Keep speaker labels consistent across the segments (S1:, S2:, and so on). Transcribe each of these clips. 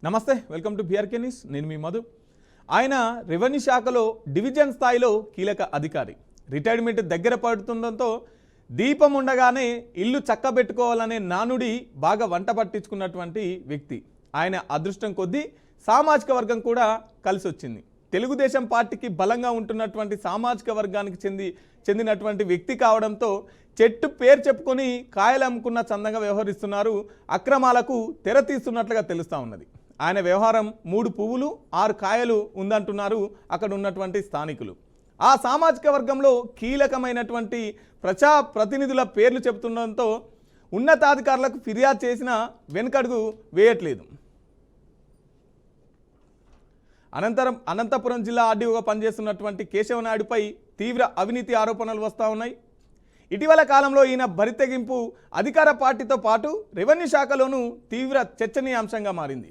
S1: నమస్తే, welcome to BRK news. నేను మీ మధు. ఆయన రెవెన్యూ శాఖలో డివిజన్ స్థాయిలో కీలక అధికారి. రిటైర్మెంట్ దగ్గర పడుతుండటంతో దీపం ఉండగానే ఇల్లు చక్కబెట్టుకోవాలనే నానుడి బాగా వంట పట్టించుకున్నటువంటి వ్యక్తి. ఆయన అదృష్టం కొద్దీ సామాజిక వర్గం కూడా కలిసి వచ్చింది. తెలుగుదేశం పార్టీకి బలంగా ఉంటున్నటువంటి సామాజిక వర్గానికి చెందినటువంటి వ్యక్తి కావడంతో చెట్టు పేరు చెప్పుకొని కాయలు అమ్ముకున్న చందంగా వ్యవహరిస్తున్నారు. అక్రమాలకు తెర తీస్తున్నట్లుగా తెలుస్తూ ఉన్నది. ఆయన వ్యవహారం 3 పువ్వులు 6 కాయలు ఉందంటున్నారు అక్కడ ఉన్నటువంటి స్థానికులు. ఆ సామాజిక వర్గంలో కీలకమైనటువంటి ప్రజాప్రతినిధుల పేర్లు చెబుతుండడంతో ఉన్నతాధికారులకు ఫిర్యాదు చేసినా వెనుకడుగు వేయట్లేదు. అనంతపురం జిల్లా ఆర్డీఓగా పనిచేస్తున్నటువంటి కేశవనాయుడుపై తీవ్ర అవినీతి ఆరోపణలు వస్తూ ఉన్నాయి. ఇటీవల కాలంలో ఈయన బరితెగింపు అధికార పార్టీతో పాటు రెవెన్యూ శాఖలోనూ తీవ్ర చర్చనీయాంశంగా మారింది.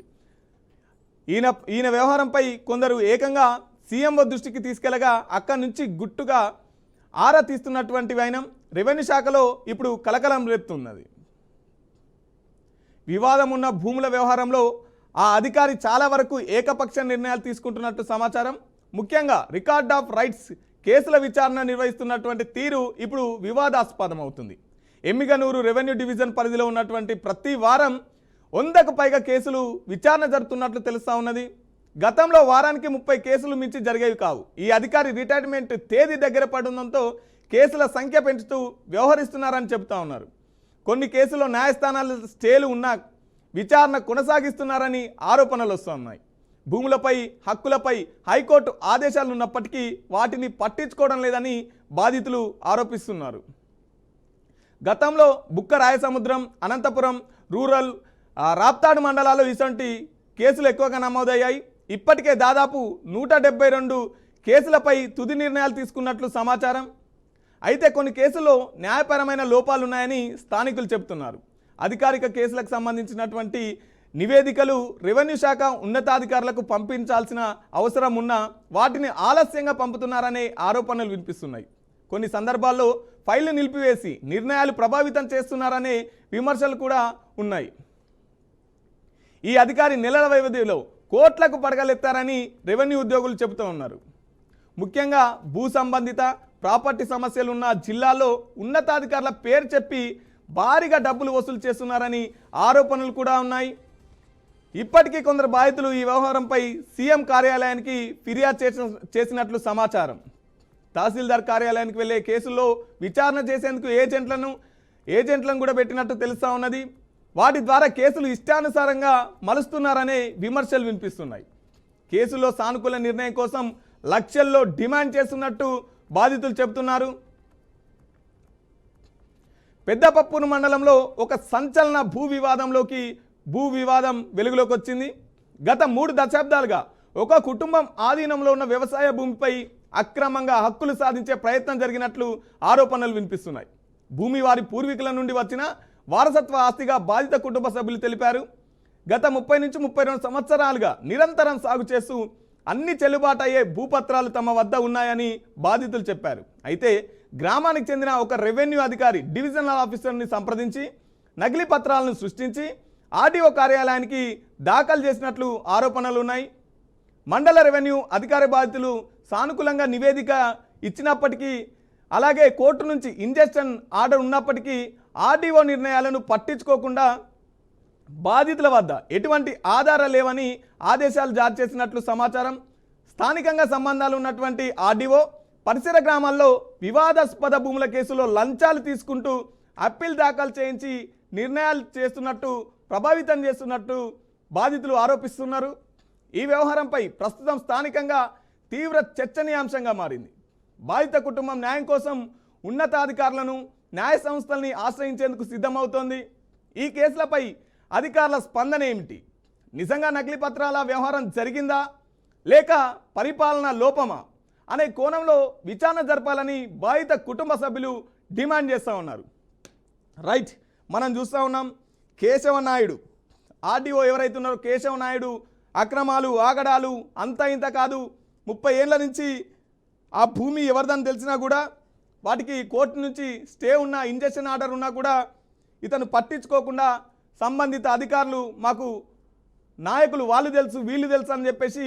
S1: ఈయన వ్యవహారంపై కొందరు ఏకంగా సీఎంఓ దృష్టికి తీసుకెళ్లగా అక్కడి నుంచి గుట్టుగా ఆరా తీస్తున్నటువంటి వైనం రెవెన్యూ శాఖలో ఇప్పుడు కలకలం రేపుతున్నది. వివాదం ఉన్న భూముల వ్యవహారంలో ఆ అధికారి చాలా వరకు ఏకపక్ష నిర్ణయాలు తీసుకుంటున్నట్టు సమాచారం. ముఖ్యంగా రికార్డ్ ఆఫ్ రైట్స్ కేసుల విచారణ నిర్వహిస్తున్నటువంటి తీరు ఇప్పుడు వివాదాస్పదం అవుతుంది. ఎమ్మిగనూరు రెవెన్యూ డివిజన్ పరిధిలో ఉన్నటువంటి ప్రతి వారం 100కు పైగా కేసులు విచారణ జరుపుతున్నట్లు తెలుస్తూ ఉన్నది. గతంలో వారానికి 30 కేసులు మించి జరిగేవి కావు. ఈ అధికారి రిటైర్మెంట్ తేదీ దగ్గర పడడంతో కేసుల సంఖ్య పెంచుతూ వ్యవహరిస్తున్నారని చెబుతూ ఉన్నారు. కొన్ని కేసుల్లో న్యాయస్థానాల స్టేలు ఉన్నా విచారణ కొనసాగిస్తున్నారని ఆరోపణలు వస్తున్నాయి. భూములపై హక్కులపై హైకోర్టు ఆదేశాలు ఉన్నప్పటికీ వాటిని పట్టించుకోవడం లేదని బాధితులు ఆరోపిస్తున్నారు. గతంలో బుక్క రాయసముద్రం, అనంతపురం రూరల్, రాప్తాడు మండలాల్లో ఇటువంటి కేసులు ఎక్కువగా నమోదయ్యాయి. ఇప్పటికే దాదాపు 172 కేసులపై తుది నిర్ణయాలు తీసుకున్నట్లు సమాచారం. అయితే కొన్ని కేసుల్లో న్యాయపరమైన లోపాలున్నాయని స్థానికులు చెబుతున్నారు. అధికారిక కేసులకు సంబంధించినటువంటి నివేదికలు రెవెన్యూ శాఖ ఉన్నతాధికారులకు పంపించాల్సిన అవసరం ఉన్నా వాటిని ఆలస్యంగా పంపుతున్నారనే ఆరోపణలు వినిపిస్తున్నాయి. కొన్ని సందర్భాల్లో ఫైళ్లు నిలిపివేసి నిర్ణయాలు ప్రభావితం చేస్తున్నారనే విమర్శలు కూడా ఉన్నాయి. ఈ అధికారి నెలల వ్యవధిలో కోట్లకు పడగలెత్తారని రెవెన్యూ ఉద్యోగులు చెబుతూ ఉన్నారు. ముఖ్యంగా భూ సంబంధిత ప్రాపర్టీ సమస్యలున్న జిల్లాల్లో ఉన్నతాధికారుల పేరు చెప్పి భారీగా డబ్బులు వసూలు చేస్తున్నారని ఆరోపణలు కూడా ఉన్నాయి. ఇప్పటికీ కొందరు బాధితులు ఈ వ్యవహారంపై సీఎం కార్యాలయానికి ఫిర్యాదు చేసినట్లు సమాచారం. తహసీల్దార్ కార్యాలయానికి వెళ్లే కేసుల్లో విచారణ చేసేందుకు ఏజెంట్లను కూడా పెట్టినట్టు తెలుస్తూ ఉన్నది. వాటి ద్వారా కేసులు ఇష్టానుసారంగా మలుస్తున్నారనే విమర్శలు వినిపిస్తున్నాయి. కేసుల్లో సానుకూల నిర్ణయం కోసం లక్షల్లో డిమాండ్ చేస్తున్నట్టు బాధితులు చెబుతున్నారు. పెద్దపప్పూరు మండలంలో ఒక సంచలన భూ వివాదం వెలుగులోకి వచ్చింది. గత 3 దశాబ్దాలుగా ఒక కుటుంబం ఆధీనంలో ఉన్న వ్యవసాయ భూమిపై అక్రమంగా హక్కులు సాధించే ప్రయత్నం జరిగినట్లు ఆరోపణలు వినిపిస్తున్నాయి. భూమి వారి పూర్వీకుల నుండి వచ్చిన వారసత్వ ఆస్తిగా బాధిత కుటుంబ సభ్యులు తెలిపారు. గత 30 నుంచి 32 సంవత్సరాలుగా నిరంతరం సాగు చేస్తూ అన్ని చెల్లుబాటు అయ్యే భూపత్రాలు తమ వద్ద ఉన్నాయని బాధితులు చెప్పారు. అయితే గ్రామానికి చెందిన ఒక రెవెన్యూ అధికారి డివిజనల్ ఆఫీసర్ని సంప్రదించి నకిలీ పత్రాలను సృష్టించి ఆర్డీఓ కార్యాలయానికి దాఖలు చేసినట్లు ఆరోపణలు ఉన్నాయి. మండల రెవెన్యూ అధికారి బాధితులు సానుకూలంగా నివేదిక ఇచ్చినప్పటికీ, అలాగే కోర్టు నుంచి ఇంజెక్షన్ ఆర్డర్ ఉన్నప్పటికీ ఆర్డీఓ నిర్ణయాలను పట్టించుకోకుండా బాధితుల వద్ద ఎటువంటి ఆధారాలు లేవని ఆదేశాలు జారీ చేసినట్లు సమాచారం. స్థానికంగా సంబంధాలు ఉన్నటువంటి ఆర్డీఓ పరిసర గ్రామాల్లో వివాదాస్పద భూముల కేసులో లంచాలు తీసుకుంటూ అప్పీల్ దాఖలు చేయించి నిర్ణయాలు చేస్తున్నట్టు, ప్రభావితం చేస్తున్నట్టు బాధితులు ఆరోపిస్తున్నారు. ఈ వ్యవహారంపై ప్రస్తుతం స్థానికంగా తీవ్ర చర్చనీయాంశంగా మారింది. బాధిత కుటుంబం న్యాయం కోసం ఉన్నతాధికారులను, న్యాయ సంస్థల్ని ఆశ్రయించేందుకు సిద్ధమవుతోంది. ఈ కేసులపై అధికారుల స్పందన ఏమిటి? నిజంగా నకిలీ పత్రాల వ్యవహారం జరిగిందా లేక పరిపాలన లోపమా అనే కోణంలో విచారణ జరపాలని బాధిత కుటుంబ సభ్యులు డిమాండ్ చేస్తూ ఉన్నారు. రైట్, మనం చూస్తూ ఉన్నాం కేశవనాయుడు ఆర్డీఓ ఎవరైతే ఉన్నారో కేశవనాయుడు అక్రమాలు ఆగడాలు అంతా ఇంత కాదు. 30 ఏళ్ల నుంచి ఆ భూమి ఎవరిదని తెలిసినా కూడా వాటికి కోర్టు నుంచి స్టే ఉన్న ఇంజెక్షన్ ఆర్డర్ ఉన్నా కూడా ఇతను పట్టించుకోకుండా సంబంధిత అధికారులు మాకు నాయకులు వాళ్ళు తెలుసు వీళ్ళు తెలుసు అని చెప్పేసి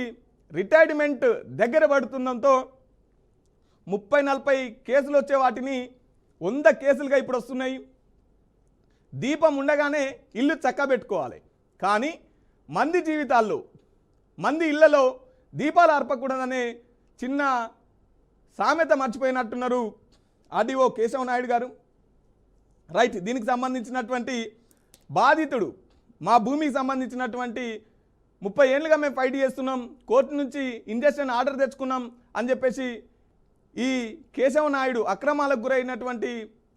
S1: రిటైర్మెంట్ దగ్గర పడుతుండడంతో 30-40 కేసులు వచ్చే వాటిని 100 కేసులుగా ఇప్పుడు వస్తున్నాయి. దీపం ఉండగానే ఇల్లు చక్కబెట్టుకోవాలి, కానీ మంది జీవితాల్లో మంది ఇళ్లలో దీపాలు అర్పకూడదనే చిన్న సామెత మర్చిపోయినట్టున్నారు ఆర్డీఓ కేశవ నాయుడు గారు. రైట్, దీనికి సంబంధించినటువంటి బాధితుడు మా భూమికి సంబంధించినటువంటి 30 ఏళ్ళుగా మేము ఫైట్ చేస్తున్నాం, కోర్టు నుంచి ఇంజక్షన్ ఆర్డర్ తెచ్చుకున్నాం అని చెప్పేసి ఈ కేశవ నాయుడు అక్రమాలకు గురైనటువంటి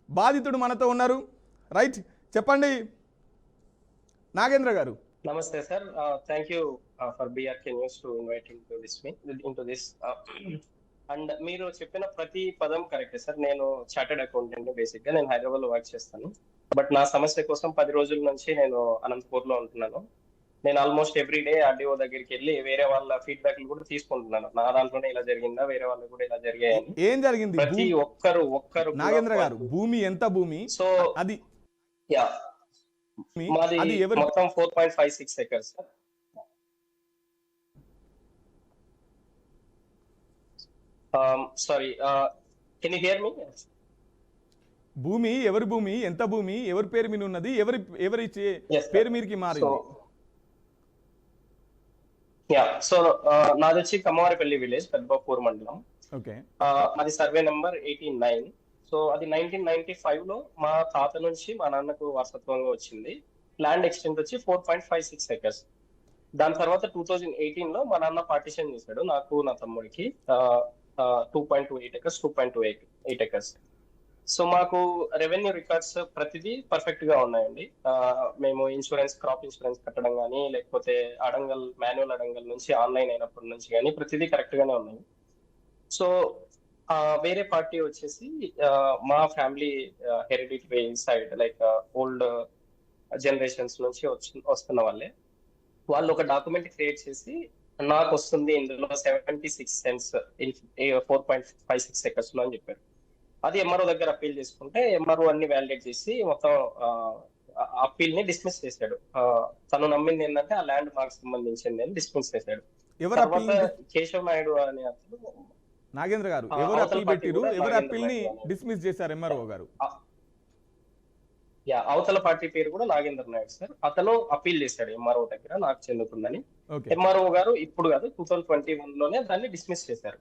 S1: బాధితుడు మనతో ఉన్నారు. రైట్, చెప్పండి నాగేంద్ర గారు.
S2: నమస్తే sir, thank you for BRK news to invite into this and మీరు చెప్పిన ప్రతి పదం కరెక్టే సార్. నేను చార్టెడ్ అకౌంటెంట్, బేసిక్ గా నేను హైదరాబాద్ లో వర్క్ చేస్తాను. బట్ నా సమస్య కోసం 10 రోజుల నుంచి నేను అనంతపూర్ లో ఉంటున్నాను. నేను ఆల్మోస్ట్ ఎవ్రీ డే ఆర్డీఓ దగ్గరికి వెళ్ళి వేరే వాళ్ళ ఫీడ్బ్యాక్ కూడా తీసుకుంటున్నాను. నా దాంట్లోనే ఇలా జరిగిందా, వేరే వాళ్ళకి కూడా ఇలా జరిగాయని.
S1: ఏం జరిగింది
S2: ప్రతి ఒక్కరు
S1: నాగేంద్ర గారు, భూమి ఎంత భూమి?
S2: సో
S1: అది
S2: మాది మొత్తం 4.56 acres sir. Sorry, can you hear me?
S1: భూమి ఎవరి భూమి, ఎంత భూమి, ఎవరి పేరు మీద ఉన్నది, ఎవరి పేరు మీదకి మారింది?
S2: సో నాది వచ్చి కమ్మవారిపల్లి విలేజ్, పెద్దపూర్ మండలం.
S1: ఓకే,
S2: అది సర్వే నెంబర్ 89. సో అది 1995 లో మా తాత నుంచి మా నాన్నకు వారసత్వంగా వచ్చింది. ల్యాండ్ ఎక్స్టెంట్ వచ్చి 4.56 acres. దాని తర్వాత 2018 లో మా నాన్న పార్టిషన్ చేశాడు నాకు, నా తమ్ముడికి 2.28 acres, 2.28 acres. సో మాకు రెవెన్యూ రికార్డ్స్ ప్రతిదీ పర్ఫెక్ట్ గా ఉన్నాయండి. మేము ఇన్సూరెన్స్, క్రాప్ ఇన్సూరెన్స్ కట్టడం కానీ, లేకపోతే అడంగల్, మాన్యువల్ అడంగల్ నుంచి ఆన్లైన్ అయినప్పటి నుంచి కానీ ప్రతిదీ కరెక్ట్ గానే ఉన్నాయి. సో వేరే పార్టీ వచ్చేసి మా family hereditary side, like old generations నుంచి వస్తున్న వాళ్ళు ఒక డాక్యుమెంట్ క్రియేట్ చేసి నాకు వస్తుంది ఇందులో 76 cents ఇన్ 4.56 acres లో అని చెప్పారు. అది ఎంఆర్ఓ దగ్గర అప్పీల్ చేసుకుంటే ఎంఆర్ఓ అన్ని వ్యాలిడేట్ చేసి మొత్తం అప్పీల్ ని డిస్మిస్ చేశాడు. తను నమ్మింది ఏంటంటే ఆ ల్యాండ్ మాకు సంబంధించింది అని డిస్మిస్ చేశాడు. కేశవ్ నాయుడు అనే అతను,
S1: నాగేంద్ర గారు, ఎవరు అప్పీల్ పెట్టిరు, ఎవరు అప్పీల్ ని డిస్మిస్ చేశారు? ఎంఆర్ఓ గారు.
S2: అవతల పార్టీ పేరు కూడా నాగేంద్ర నాయుడు సార్. అతను అప్పీల్ చేశాడు ఎంఆర్ఓ దగ్గర నాకు చెందుతుందని. ఎంఆర్ఓ గారు ఇప్పుడు కాదు, 2021 లోనే దాన్ని డిస్మిస్ చేశారు.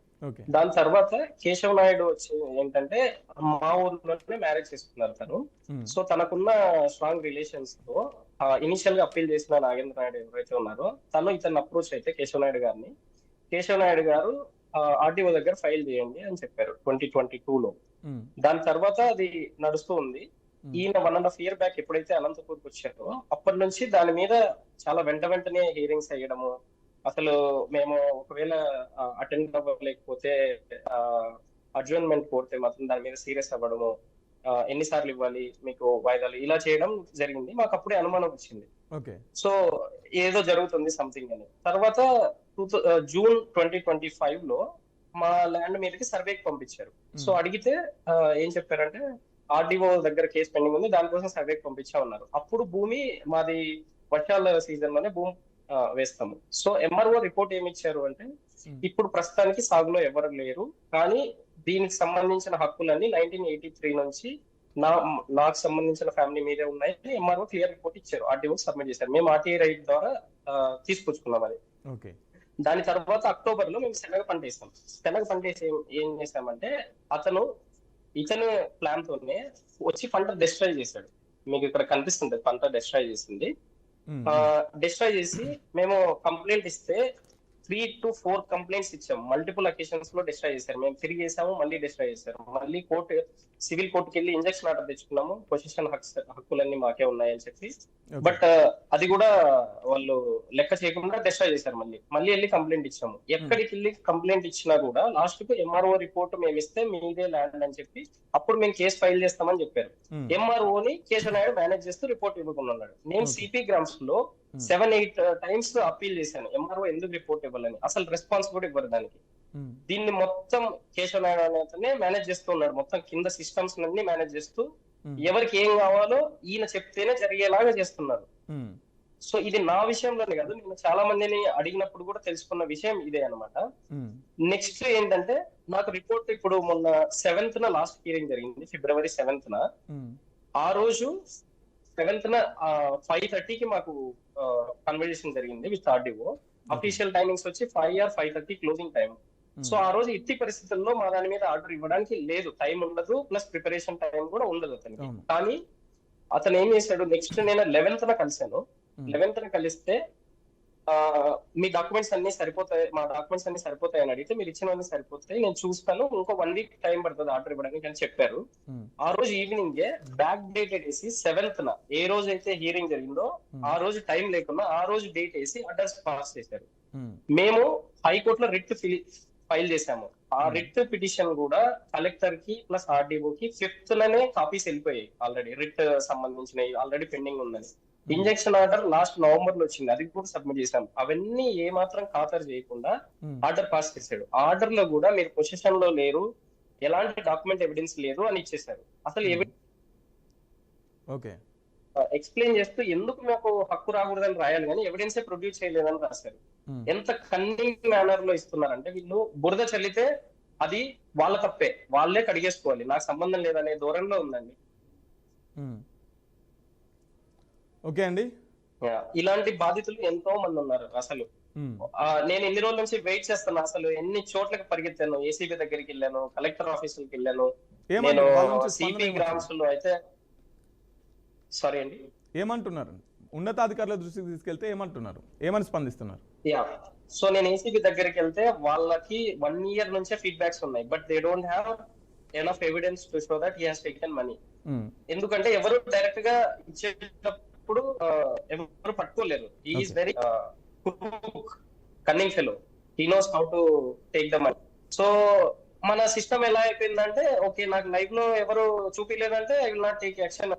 S2: దాని తర్వాత కేశవ్ నాయుడు వచ్చి ఏంటంటే మా ఊర్లోనే మ్యారేజ్ చేసుకున్నారు తను. సో తనకున్న స్ట్రాంగ్ రిలేషన్స్ తో ఇనిషియల్ గా అప్పీల్ చేసిన నాగేంద్ర నాయుడు ఎవరైతే ఉన్నారో తను ఇతను అప్రోచ్ అయితే కేశవ్ నాయుడు గారిని, కేశవ్ నాయుడు గారు ఆర్డీఓ దగ్గర ఫైల్ చేయండి అని చెప్పారు 2022 లో. దాని తర్వాత అది నడుస్తూ ఉంది. ఈయన 1.5 year బ్యాక్ ఎప్పుడైతే అనంతపూర్కి వచ్చారో అప్పటి నుంచి దాని మీద చాలా వెంటనే హియరింగ్స్ అయ్యడము, అసలు మేము ఒకవేళ అటెండ్ అవ్వలేకపోతే అడ్జర్న్మెంట్ కోరితే మాత్రం దాని మీద సీరియస్ అవ్వడము, ఎన్నిసార్లు ఇవ్వాలి మీకు వాయిదాలు, ఇలా చేయడం జరిగింది. మాకు అప్పుడే అనుమానం వచ్చింది. సో ఏదో జరుగుతుంది సంథింగ్ అని. తర్వాత జూన్ 2025 లో మా ల్యాండ్ మీదకి సర్వేకి పంపించారు. సో అడిగితే ఏం చెప్పారంటే ఆర్డీఓ దగ్గర కేసు పెండింగ్ ఉంది, దానికోసం సర్వేకి పంపించామన్నారు. అప్పుడు భూమి మాది వర్షాల సీజన్ లోనే భూమి వేస్తాము. సో ఎంఆర్ఓ రిపోర్ట్ ఏమి ఇచ్చారు అంటే ఇప్పుడు ప్రస్తుతానికి సాగులో ఎవరు లేరు, కానీ దీనికి సంబంధించిన హక్కులన్నీ 1983 నుంచి నాకు సంబంధించిన ఫ్యామిలీ మీదే ఉన్నాయని ఎంఆర్ఓ క్లియర్ రిపోర్ట్ ఇచ్చారు. ఆర్డీఓ సబ్మిట్ చేశారు. మేము ఆర్టీఐ రైట్ ద్వారా తీసుకొచ్చుకున్నాం అది. దాని తర్వాత అక్టోబర్ లో మేము శనగ పంట వేసాం. శనగ పంట వేసి ఏం చేసామంటే ఇతను ప్లాన్ తోనే వచ్చి పంట డిస్ట్రాయ్ చేశాడు. మీకు ఇక్కడ కనిపిస్తుంది పంట డిస్ట్రాయ్ చేసింది. డిస్ట్రాయ్ చేసి మేము కంప్లైంట్ ఇస్తే 3 to 4 కంప్లైంట్స్ ఇచ్చాము. మల్టిపుల్ అకేషన్స్ లో డిస్ట్రాయ్ చేశారు. మేము తిరిగి చేసాము, మళ్ళీ డిస్ట్రాయ్ చేశారు. మళ్ళీ సివిల్ కోర్టుకి వెళ్ళి ఇంజక్షన్ ఆర్డర్ తెచ్చుకున్నాము, పొజిషన్ హక్కులన్నీ మాకే ఉన్నాయని చెప్పి. బట్ అది కూడా వాళ్ళు లెక్క చేయకుండా డిస్ట్రాయ్ చేశారు. మళ్ళీ వెళ్ళి కంప్లైంట్ ఇచ్చాము. ఎక్కడికి వెళ్ళి కంప్లైంట్ ఇచ్చినా కూడా లాస్ట్ కు ఎంఆర్ఓ రిపోర్ట్ మేము ఇస్తే మీదే ల్యాండ్ అని చెప్పి అప్పుడు మేము కేసు ఫైల్ చేస్తామని చెప్పారు. ఎంఆర్ఓని కేశవ్ నాయుడు మేనేజ్ చేస్తూ రిపోర్ట్ ఇవ్వకున్నాడు. నేను సిపి గ్రామ్స్ లో 7-8 times అప్పీల్ చేశాను ఎంఆర్ఓ ఎందుకు రిపోర్ట్ ఇవ్వాలని. అసలు రెస్పాన్స్ కూడా ఇవ్వరు దానికి. దీన్ని మొత్తం కేశవ్ నాయుడు అనేతనే మేనేజ్ చేస్తూ ఉన్నాడు. మొత్తం కింద సిస్టమ్స్ అన్ని మేనేజ్ చేస్తూ ఎవరికి ఏం కావాలో ఈయన చెప్తేనే జరిగేలాగా చేస్తున్నారు. సో ఇది నా విషయంలోనే కాదు, నేను చాలా మందిని అడిగినప్పుడు కూడా తెలుసుకున్న విషయం ఇదే అన్నమాట. నెక్స్ట్ ఏంటంటే నాకు రిపోర్ట్ ఇప్పుడు మొన్న 7th లాస్ట్ హియరింగ్ జరిగింది, February 7th. ఆ రోజు 7th 5:30కి మాకు కన్వర్జేషన్ జరిగింది విత్ ఆర్డీఓ. అఫీషియల్ టైమింగ్స్ వచ్చి 5 or 5:30 క్లోజింగ్ టైం. సో ఆ రోజు ఇట్టి పరిస్థితుల్లో మా దాని మీద ఆర్డర్ ఇవ్వడానికి లేదు, టైం ఉండదు, ప్లస్ ప్రిపరేషన్ టైం కూడా ఉండదు అతనికి. కానీ అతను ఏం చేశాడు, నెక్స్ట్ నేను 11th కలిశాను. 11th కలిస్తే మీ డాక్యుమెంట్స్ అన్ని సరిపోతాయి, మా డాక్యుమెంట్స్ అన్ని సరిపోతాయి అని అడిగితే, మీరు ఇచ్చినవన్నీ సరిపోతాయి, నేను చూస్తాను, ఇంకో 1 week టైం పడుతుంది ఆర్డర్ ఇవ్వడానికి అని చెప్పారు. ఆ రోజు ఈవినింగ్ బ్యాక్ డేట్ వేసి 7th ఏ రోజు అయితే హియరింగ్ జరిగిందో ఆ రోజు టైం లేకుండా ఆ రోజు డేట్ వేసి ఆర్డర్స్ పాస్ చేశారు. మేము హైకోర్టులో రిట్ ఫైల్ చేశాము. ఆ రిట్ పిటిషన్ కూడా కలెక్టర్ కి ప్లస్ ఆర్డీఓ కి 5th కాపీస్ వెళ్ళిపోయాయి ఆల్రెడీ, రిట్ సంబంధించినవి ఆల్రెడీ పెండింగ్ ఉందని. ఇంజెక్షన్ ఆర్డర్ లాస్ట్ నవంబర్ లో వచ్చింది, అది కూడా సబ్మిట్ చేశాం. అవన్నీ ఏ మాత్రం ఖాతరు చేయకుండా ఆర్డర్ పాస్ చేశాడు. ఆర్డర్ లో కూడా మీరు పొజిషన్ లో లేరు, ఎలాంటి డాక్యుమెంట్ ఎవిడెన్స్ లేదు అని ఇచ్చేశారు. అసలు ఎక్స్ప్లెయిన్ చేస్తూ ఎందుకు మాకు హక్కు రాకూడదని రాయాలి కానీ ఎవిడెన్సే ప్రొడ్యూస్ చేయలేదని రాశారు. ఎంత కన్నింగ్ మేనర్ లో ఇస్తున్నారంటే, వీళ్ళు బురద చల్లితే అది వాళ్ళ తప్పే, వాళ్ళే కడిగేసుకోవాలి, నాకు సంబంధం లేదనే ధోరణిలో ఉందండి.
S1: ఓకే అండి,
S2: ఇలాంటి బాధితులు ఎంతో మంది ఉన్నారు. అసలు నేను ఎన్ని రోజుల నుంచి వెయిట్ చేస్తాను, అసలు ఎన్ని చోట్లకి పరిగెత్తాను, ఏసీబీ దగ్గరికి వెళ్ళాను, కలెక్టర్ ఆఫీసులకి వెళ్ళాను, నేను సిపి గ్రామ్స్ లో అయితే. సారీ అండి,
S1: ఏమంటున్నారు ఉన్నతాధికారుల దృష్టికి తీసుకెళ్తే ఏమంటున్నారు, ఏమని స్పందిస్తున్నారు?
S2: సో నేను ఏసీబీ దగ్గరికి వెళ్తే వాళ్ళకి 1 year నుంచే ఫీడ్బ్యాక్స్ ఉన్నాయి, but they don't have enough evidence to show that he has taken money. ఎందుకంటే ఎవరు డైరెక్ట్ గా ఇచ్చేటప్పుడు ఎవరు పట్టుకోలేరు. He is very cunning fellow, he knows how to take the money. So మన సిస్టమ్ ఎలా అయిపోయిందంటే, ఓకే నాకు లైవ్ లో ఎవరు చూపిలేదంటే I will not take action.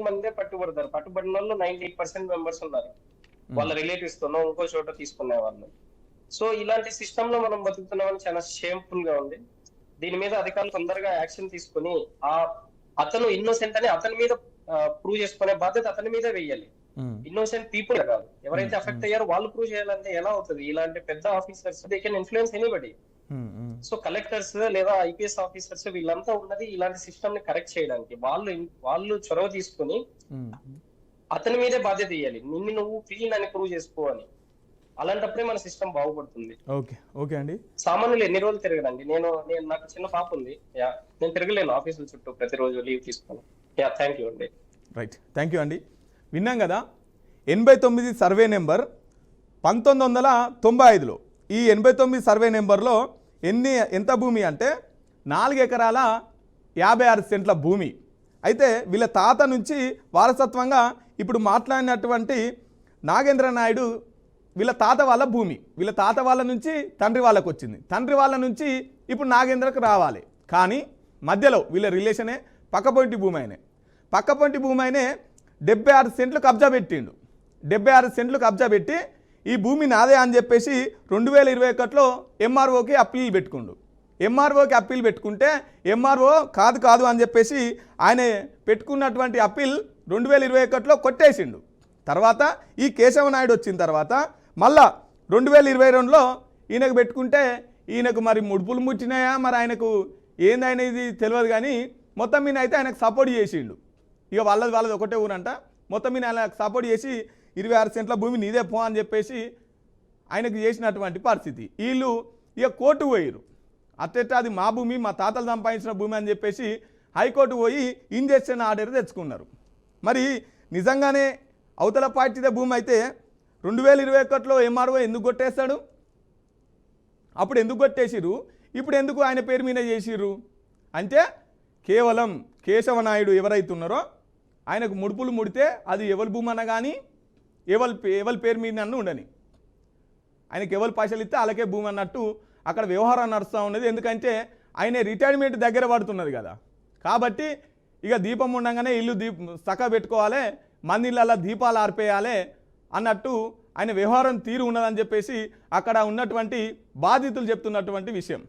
S2: మందే పట్టుబడతారు, పట్టుబడిన వాళ్ళు 98% మెంబర్స్ ఉన్నారు, వాళ్ళ రిలేటివ్స్ తోనో ఇంకో చోట తీసుకునే వాళ్ళు. సో ఇలాంటి సిస్టమ్ లో మనం బతుకుతున్నామని చాలా షేమ్ఫుల్ గా ఉంది. దీని మీద అధికారులు తొందరగా యాక్షన్ తీసుకుని అతను ఇన్నోసెంట్ అని అతని మీద ప్రూవ్ చేసుకునే బాధ్యత అతని మీద వేయాలి. ఇన్నోసెంట్ పీపుల్ కాదు, ఎవరైతే అఫెక్ట్ అయ్యారో వాళ్ళు ప్రూవ్ చేయాలంటే ఎలా అవుతుంది? ఇలాంటి పెద్ద officers they can influence anybody. So collectors లేదా ఐపీఎస్ ఆఫీసర్స్ వీళ్ళంతా ఉన్నది ఇలాంటి సిస్టమ్ ని కరెక్ట్ చేయడానికి. వాళ్ళు చొరవ తీసుకుని అతని మీదే బాధ్యత ఇవ్వాలి, నిన్ను నువ్వు క్లీన్ అని ప్రూవ్ చేసుకోవాలి. అలాంటప్పుడే మన సిస్టమ్ బాగుపడుతుంది.
S1: ఓకే అండి,
S2: సామాన్యులు ఎన్ని రోజులు తిరగదండి. నేను నాకు చిన్న పాప ఉంది, నేను తిరగలేను ఆఫీసుల చుట్టూ ప్రతిరోజు లీవ్ తీసుకుని. థ్యాంక్ యూ అండి.
S1: రైట్, థ్యాంక్ యూ అండి. విన్నాం కదా, 89 సర్వే నెంబర్ 1995లో ఈ 89 సర్వే నెంబర్లో ఎంత భూమి అంటే 4 ఎకరాల 56 సెంట్ల భూమి. అయితే వీళ్ళ తాత నుంచి వారసత్వంగా ఇప్పుడు మాట్లాడినటువంటి నాగేంద్ర నాయుడు వీళ్ళ తాత వాళ్ళ భూమి, వీళ్ళ తాత వాళ్ళ నుంచి తండ్రి వాళ్ళకు వచ్చింది, తండ్రి వాళ్ళ నుంచి ఇప్పుడు నాగేంద్రకు రావాలి. కానీ మధ్యలో వీళ్ళ రిలేషనే పక్కపొంటి భూమి అయినే 76 సెంట్లు కబ్జా పెట్టిండు. 76 సెంట్లు కబ్జా పెట్టి ఈ భూమి నాదే అని చెప్పేసి 2021లో ఎంఆర్ఓకి అప్పీల్ పెట్టుకుండు. ఎంఆర్ఓకి అప్పీల్ పెట్టుకుంటే ఎంఆర్ఓ కాదు అని చెప్పేసి ఆయన పెట్టుకున్నటువంటి అప్పీల్ 2021లో కొట్టేసిండు. తర్వాత ఈ కేశవ నాయుడు వచ్చిన తర్వాత మళ్ళా 2022లో ఈయనకు పెట్టుకుంటే ఈయనకు మరి ముడుపులు ముట్టినాయా మరి ఆయనకు ఏందనేది తెలియదు, కానీ మొత్తం మీద అయితే ఆయనకు సపోర్ట్ చేసిండు. ఇక వాళ్ళది ఒకటే ఊరంట, మొత్తం మీద ఆయనకు సపోర్ట్ చేసి 26 సెంట్ల భూమి నీదే పో అని చెప్పేసి ఆయనకు చేసినటువంటి పరిస్థితి. వీళ్ళు ఇక కోర్టు పోయిరు, అట్టెట్టా అది మా భూమి, మా తాతలు సంపాదించిన భూమి అని చెప్పేసి హైకోర్టు పోయి ఇంజెక్షన్ ఆర్డర్ తెచ్చుకున్నారు. మరి నిజంగానే అవతల పార్టీదే భూమి అయితే 2021లో ఎంఆర్ఓ ఎందుకు కొట్టేస్తాడు? అప్పుడు ఎందుకు కొట్టేసిరు, ఇప్పుడు ఎందుకు ఆయన పేరు మీద చేసిర్రు అంటే కేవలం కేశవ నాయుడు ఎవరైతే ఉన్నారో ఆయనకు ముడుపులు ముడితే అది ఎవరి భూమి అన్న కానీ ఎవరి పేరు మీద అన్న ఉండని, ఆయనకి ఎవరు పైసలు ఇస్తే అలాగే భూమి అన్నట్టు అక్కడ వ్యవహారం నడుస్తూ ఉన్నది. ఎందుకంటే ఆయన రిటైర్మెంట్ దగ్గర పడుతున్నది కదా, కాబట్టి ఇక దీపం ఉండగానే ఇల్లు చక్క పెట్టుకోవాలి, మంది ఇళ్ళ దీపాలు ఆర్పేయాలి అన్నట్టు ఆయన వ్యవహారం తీరు ఉన్నదని చెప్పేసి అక్కడ ఉన్నటువంటి బాధితులు చెప్తున్నటువంటి విషయం.